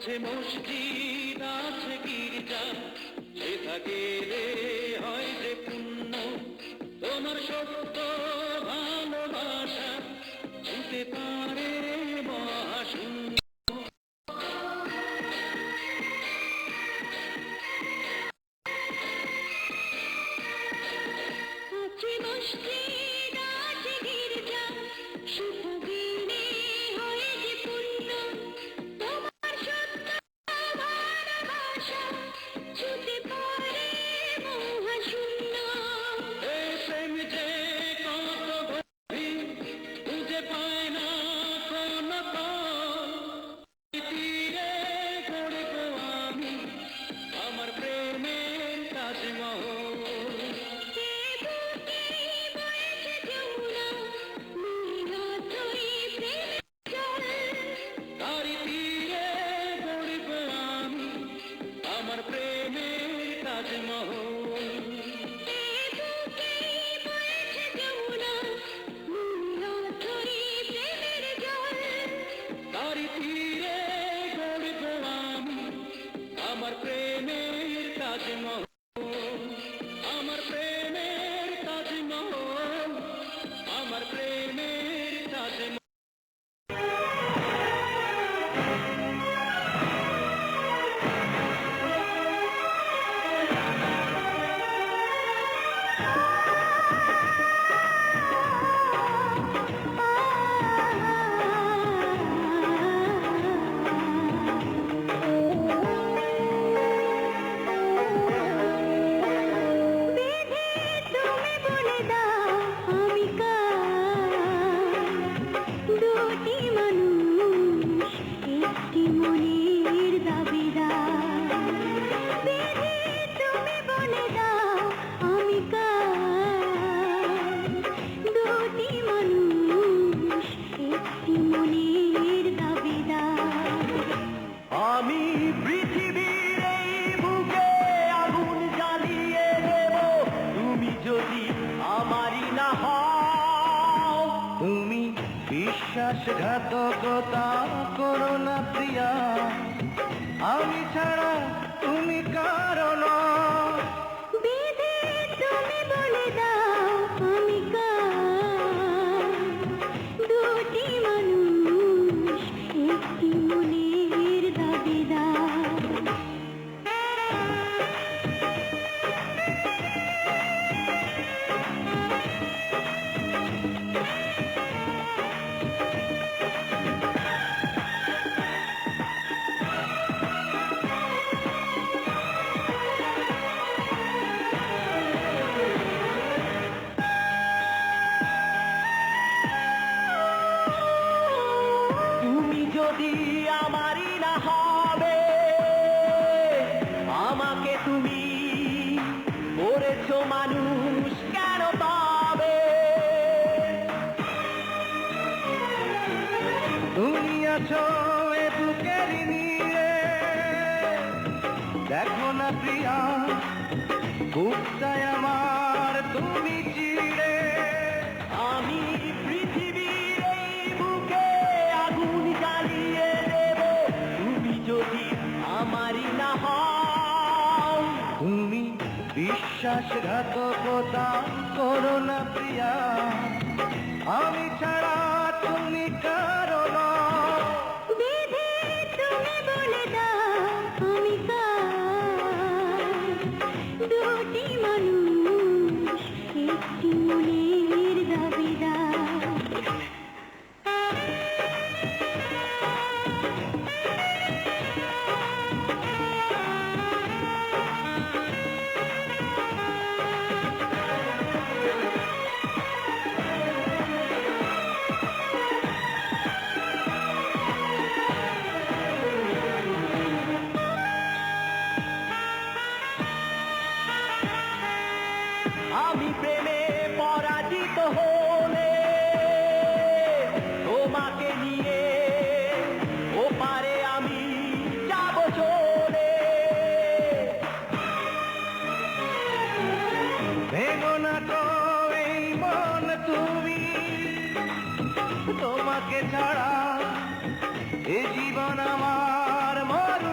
আছে মসজিদ আছে গির্জা, সেথা গেলে হয় যে পুণ্য। তোমার সত্য ভালোবাসা হতে পারে মহাশূন্য। আছে মসজিদ আছে গির্জা, সেথা গেলে হয় যে পুণ্য। তোমার সত্য ভালোবাসা ছুঁতে পারে মহাশূন্য। এই প্রেম যে কত গভীর, খুঁজে পায় না কোন তল। তীরে গড়ব আমি আমার প্রেমের তাজমহল। তারি তীরে গড়ব আমি আমার প্রেমের তাজমহল। তারি তীরে গড়ব আমি আমার প্রেমের তাজমহল। আমার প্রেমের তাজমহল, আমার প্রেমের তাজমহল। আমি পৃথিবীর এই বুকে আগুন জ্বালিয়ে দেব, তুমি যদি আমারই না হও। তুমি বিশ্বাসঘাতকতা করো না প্রিয়া, আমি ছাড়া তুমি কারো নও। তুমি বলে দাও আমি কার, দুটি মানুষ একটি মনের দাবিদার। তুমি যদি আমারই না হবে, আমাকে তুমি করেছো মানুষ কেন পাবে? তুমি আছো এ বুকের নীড়ে, দেখো না প্রিয়া বুকটায় আমার তুমি চিড়ে। আমি পৃথিবীর এই বুকে আগুন জ্বালিয়ে দেব, তুমি যদি আমারই না হও। তুমি বিশ্বাসঘাতকতা করো না প্রিয়া, আমি ছাড়া তুমি কারো নও। তুমি বলে দাও আমি কার, দুটি মানুষ একটি মনের দাবিদার। আমি প্রেমে পরাজিত হলে তোমাকে নিয়ে ওপারে আমি যাব চলে। ভেঙো না তো এই মন তুমি, তোমাকে ছাড়া এ জীবন আমার মরে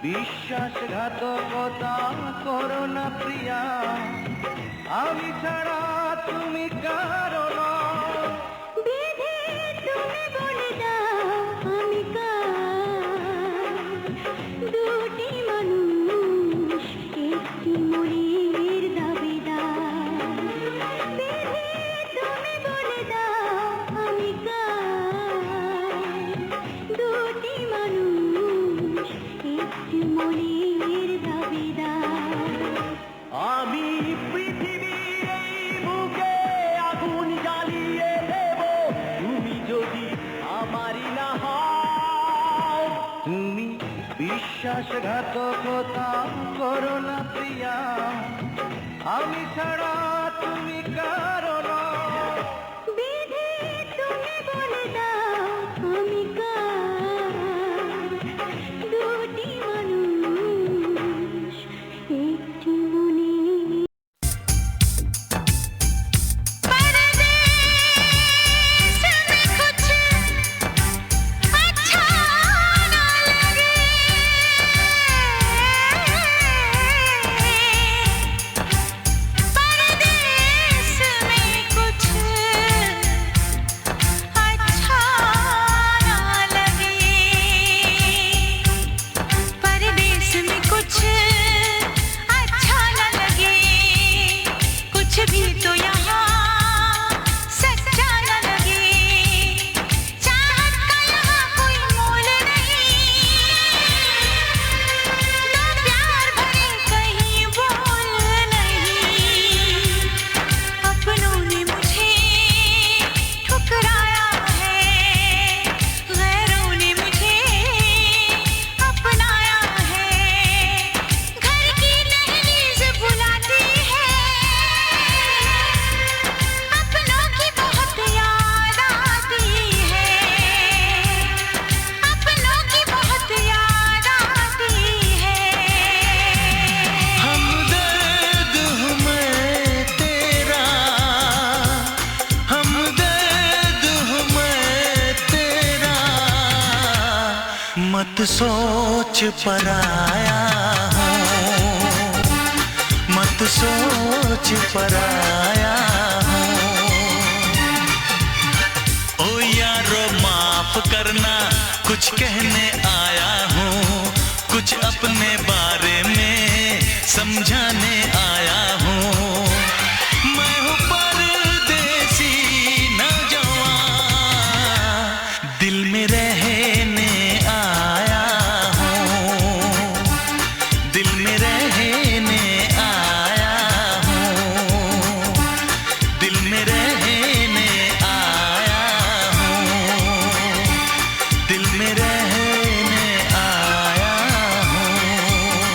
বিশ্বাসঘাতকতা করো না প্রিয়া, আমি ছাড়া তুমি কারো নও। বিধি তুমি বলে দাও আমি কার, দুটি মানুষ একটি মনের দাবিদার। বিধি তুমি বলে দাও আমি কার, দুটি মানুষ একটি মনের দাবিদার। আমি পৃথিবীর এই বুকে আগুন জ্বালিয়ে দেব, তুমি যদি আমারই না হও। তুমি বিশ্বাসঘাতকতা করো না প্রিয়া, আমি ছাড়া তুমি কারো নও। বিধি তুমি বলে দাও আমি কার, দুটি মানুষ একটি মনে। मत सोच पराया हूँ, मत सोच पराया हूँ। ओ यारो माफ करना, कुछ कहने आया हूँ, कुछ अपने बारे में समझाने आया हूँ। मैं हूँ परदेसी नौजवान, दिल में रहने आया हूँ, दिल में रहने आया हूँ, दिल में रहने आया हूँ, दिल में रहने आया हूँ।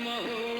তাজমহল